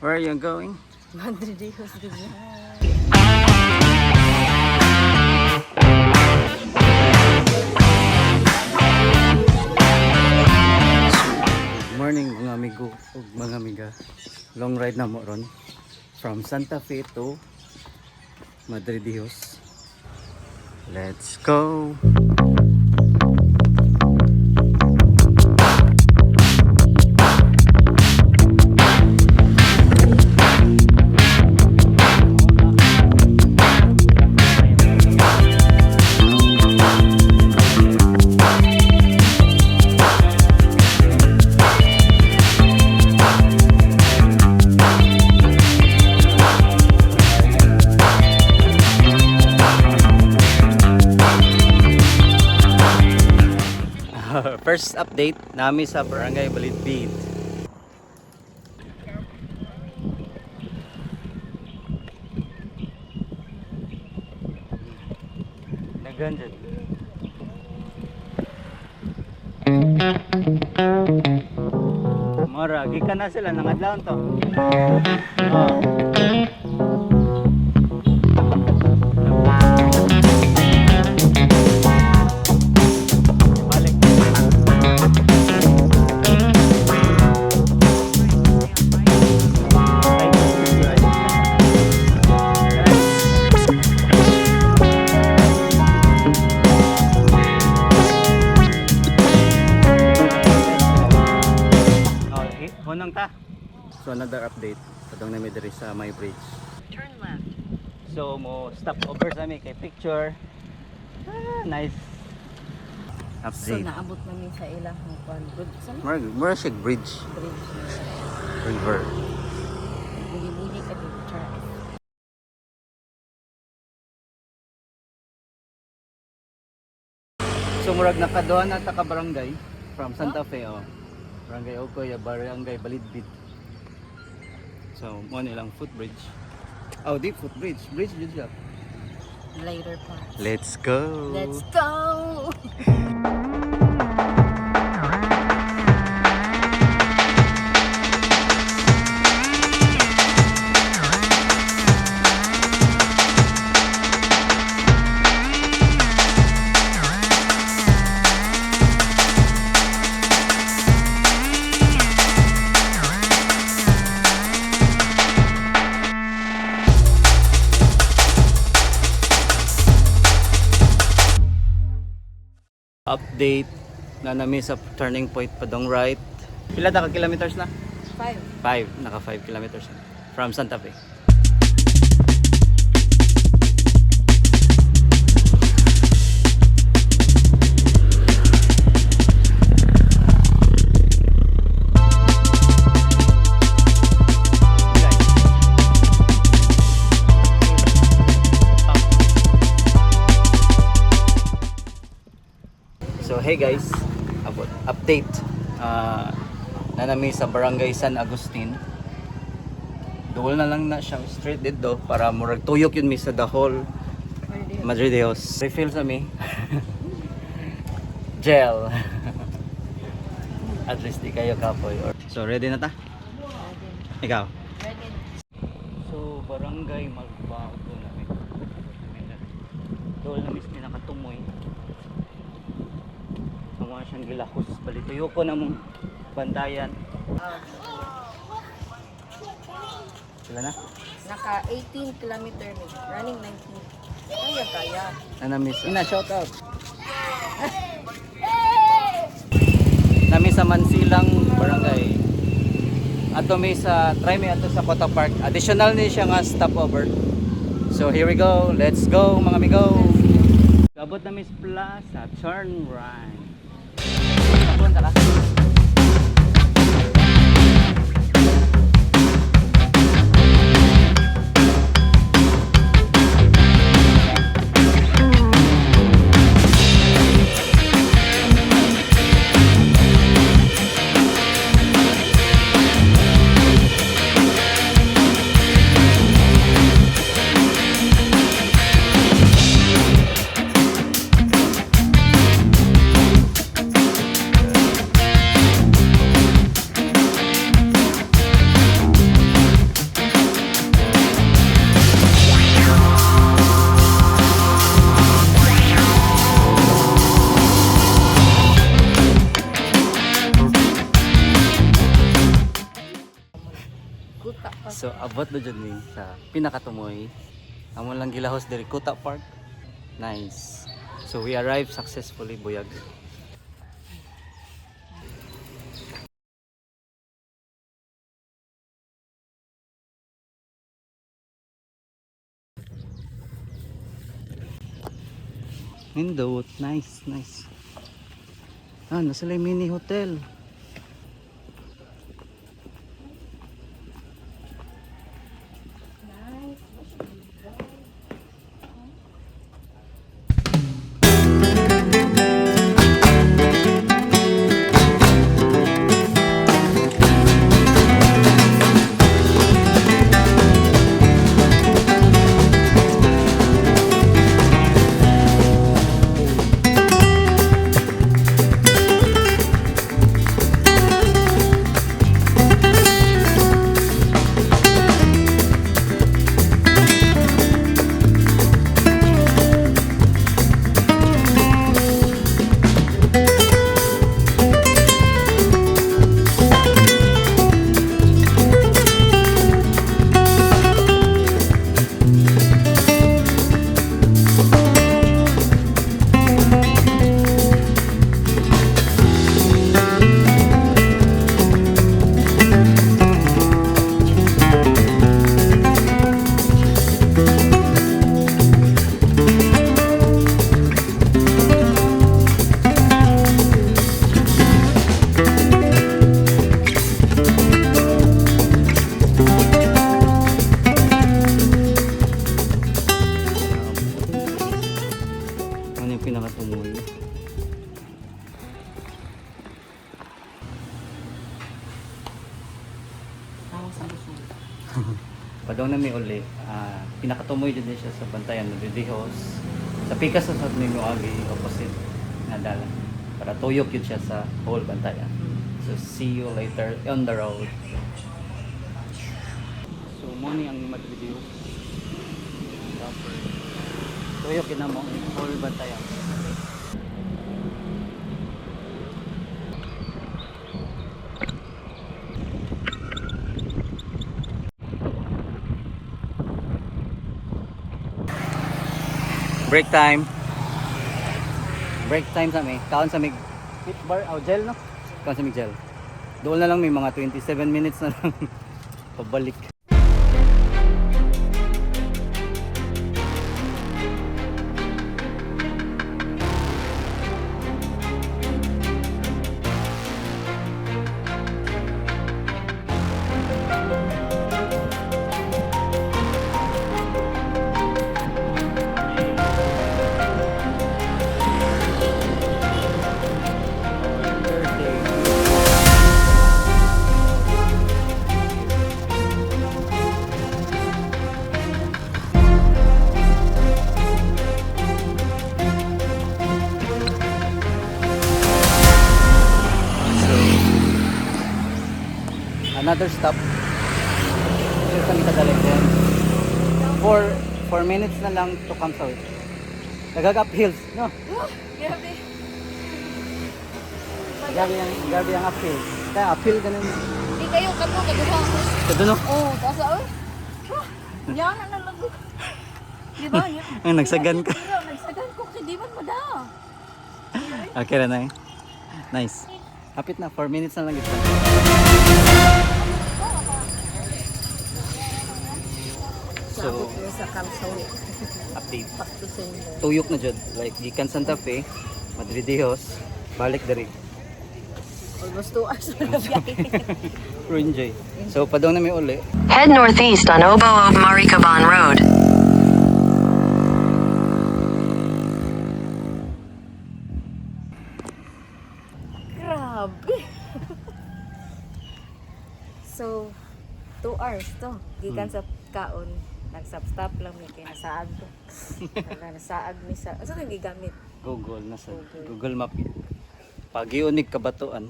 Where are you going? Madre Dios, Good morning mga amigo ug mga amiga. Long ride na mo ron from Santa Fe to Madre Dios. Let's go. First update nami sa Barangay Balitbit. Naganda. Mora, gikan na sila nang adlaw to. Honang ta. So another update padong nami diri sa my bridge. Turn left. So mo stop over sa mi kay picture. Nice So update. naabot namin sa ilang kwan. Good sa More siya bridge bridge. river. Buli-buli ka dito. Charles. So murag nakaduha na ta ka barangay from Santa Fe Barangay Ocoy, Barangay Balitbit. So mo nilang footbridge. Oh, deep footbridge. Bridge jud siya. Later part. Let's go. Let's go! Update na nami sa turning point padong right. Pila ta ka kilometers na? 5. 5, naka 5 kilometers na from Santa Fe. So hey guys, update na nami sa Barangay San Agustin. Duol na lang na siya straight dito para murag tuyok yun mi sa the whole Madre Dios. Refill sa mi. Gel. At least di kayo kapoy. So ready na ta? Ikaw? Ready. So Barangay Magbago na mi. Duol na mis nakatumoy. Mga siyang gilahos balituyo ko na mong bandayan. Sila na? Naka 18 kilometer ni. Running 19. Kaya. Namiss. Ina, shout out. Nami sa Mansilang Barangay. Ato mi sa try mi ato sa Kota Park. Additional ni siya nga stopover. So here we go. Let's go mga amigo. Abot na Miss Plaza, turn right. Tapuan ka. Kuta pa. So abot na dyan ni sa pinakatumoy. Amo lang gilahos diri Kuta Park. Nice. So we arrived successfully Buyag. Nindot, nice, nice. Ah, nasa lang mini hotel. Ano yung pinakatumoy? Padong na may uli, pinakatumoy din siya sa bantayan ng Bidihos. Sa pikas sa ninyo agi opposite na dala. Para tuyok yun siya sa whole bantayan. So see you later on the road. So muni ang Madridihos. Tuyok yun na mo, whole bantayan. Break time. Break time sa may. Kaon sa mig pit bar o gel no? Kaon sa mig gel. Doon na lang may mga 27 minutes na lang pabalik. Another stop. Dito kami kadaligan. 4 minutes na lang to Camp South. Nagag-up hills, no? Grabe. Gabi ang uphill. Kaya uphill ganun. Di kayo kato kaduha. Ito no? Oh, tasa oy. Yan na lago. Di ba? Ang nagsagan ka. Pero nagsagan ko kay di man mo da. Okay na na. Nice. Hapit na 4 minutes na lang ito. So, sa Camp South. update. Back to sender. Tuyok na jud. Like gikan Santa Fe, Madridihos, balik diri. Almost 2 hours na biyahe. Pero enjoy. So padong na may uli. Head northeast on Obo of Marikaban Road. Grabe. So, 2 hours to. Gikan sa kaon. Nag-stop lang mi kay nasaag to. Nasaag mi sa. Asa nang gigamit? Google na sa Google. Google Map. Pagiunig kabatuan.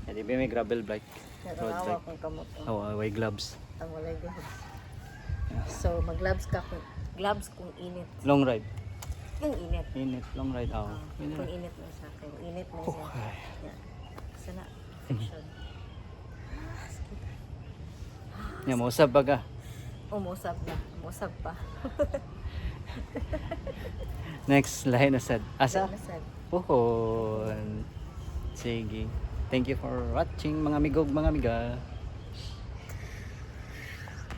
Hindi ba may gravel bike? Road Narawa bike. kung kamot. Oh, away gloves. Ang walay gloves. So, mag-gloves ka kung gloves kung init. Long ride. Yung init. Init, long ride. Oh. Kung init mo sa akin. Init mo siya. Yan. Sana. Fiction. Nya mo usab baga. Umusap na. Umusap pa. Next lahi na sad. Asa? Nasad. Puhon. Sige. Thank you for watching mga migog mga miga.